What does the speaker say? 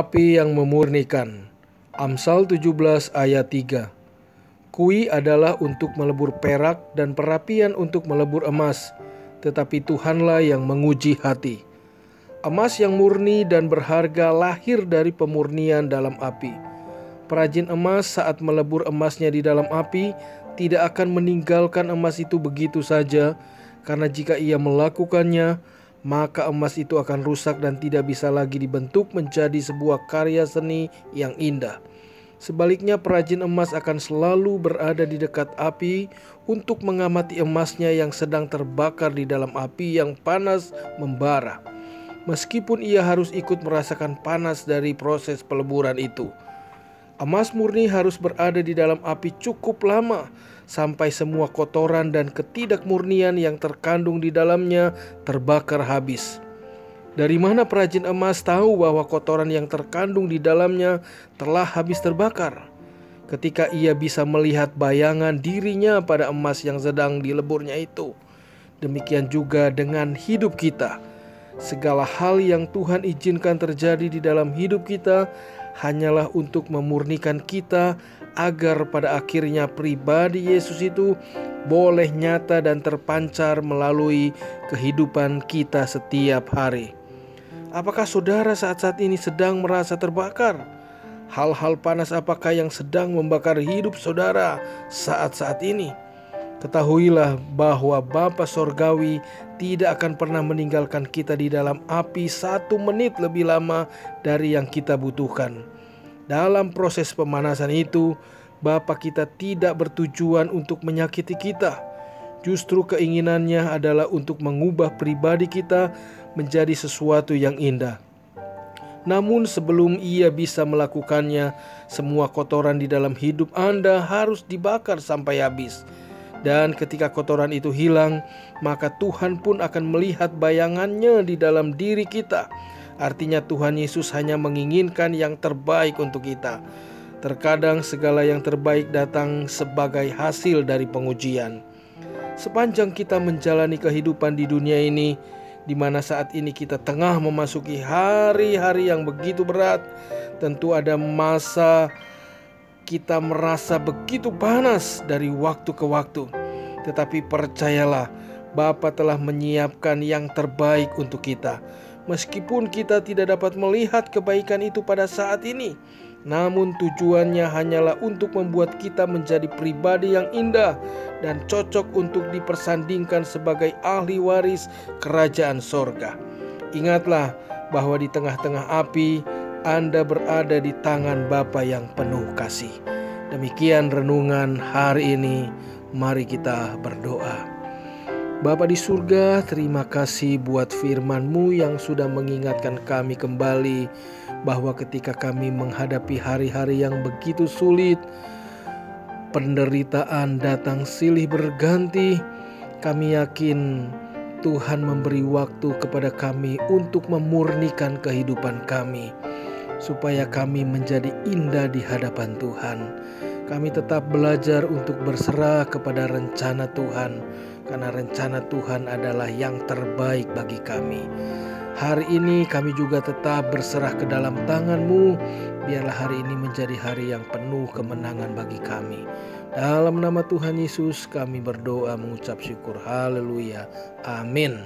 Api yang memurnikan. Amsal 17 ayat 3. Kui adalah untuk melebur perak dan perapian untuk melebur emas, tetapi Tuhanlah yang menguji hati. Emas yang murni dan berharga lahir dari pemurnian dalam api. Perajin emas saat melebur emasnya di dalam api tidak akan meninggalkan emas itu begitu saja, karena jika ia melakukannya, maka emas itu akan rusak dan tidak bisa lagi dibentuk menjadi sebuah karya seni yang indah. Sebaliknya, perajin emas akan selalu berada di dekat api untuk mengamati emasnya yang sedang terbakar di dalam api yang panas membara. Meskipun ia harus ikut merasakan panas dari proses peleburan itu. Emas murni harus berada di dalam api cukup lama sampai semua kotoran dan ketidakmurnian yang terkandung di dalamnya terbakar habis. Dari mana perajin emas tahu bahwa kotoran yang terkandung di dalamnya telah habis terbakar? Ketika ia bisa melihat bayangan dirinya pada emas yang sedang dileburnya itu. Demikian juga dengan hidup kita. Segala hal yang Tuhan izinkan terjadi di dalam hidup kita hanyalah untuk memurnikan kita agar pada akhirnya pribadi Yesus itu boleh nyata dan terpancar melalui kehidupan kita setiap hari. Apakah saudara saat-saat ini sedang merasa terbakar? Hal-hal panas apakah yang sedang membakar hidup saudara saat-saat ini? Ketahuilah bahwa Bapa Sorgawi tidak akan pernah meninggalkan kita di dalam api 1 menit lebih lama dari yang kita butuhkan. Dalam proses pemanasan itu, Bapa kita tidak bertujuan untuk menyakiti kita. Justru keinginannya adalah untuk mengubah pribadi kita menjadi sesuatu yang indah. Namun sebelum ia bisa melakukannya, semua kotoran di dalam hidup Anda harus dibakar sampai habis. Dan ketika kotoran itu hilang, maka Tuhan pun akan melihat bayangannya di dalam diri kita. Artinya Tuhan Yesus hanya menginginkan yang terbaik untuk kita. Terkadang segala yang terbaik datang sebagai hasil dari pengujian. Sepanjang kita menjalani kehidupan di dunia ini, di mana saat ini kita tengah memasuki hari-hari yang begitu berat, tentu ada masa kita merasa begitu panas dari waktu ke waktu. Tetapi percayalah, Bapa telah menyiapkan yang terbaik untuk kita. Meskipun kita tidak dapat melihat kebaikan itu pada saat ini, namun tujuannya hanyalah untuk membuat kita menjadi pribadi yang indah dan cocok untuk dipersandingkan sebagai ahli waris kerajaan sorga. Ingatlah bahwa di tengah-tengah api, Anda berada di tangan Bapa yang penuh kasih. Demikian renungan hari ini. Mari kita berdoa. Bapa di surga, terima kasih buat firman-Mu yang sudah mengingatkan kami kembali bahwa ketika kami menghadapi hari-hari yang begitu sulit, penderitaan datang silih berganti, kami yakin Tuhan memberi waktu kepada kami untuk memurnikan kehidupan kami, supaya kami menjadi indah di hadapan Tuhan. Kami tetap belajar untuk berserah kepada rencana Tuhan, karena rencana Tuhan adalah yang terbaik bagi kami. Hari ini kami juga tetap berserah ke dalam tangan-Mu. Biarlah hari ini menjadi hari yang penuh kemenangan bagi kami. Dalam nama Tuhan Yesus kami berdoa mengucap syukur. Haleluya. Amin.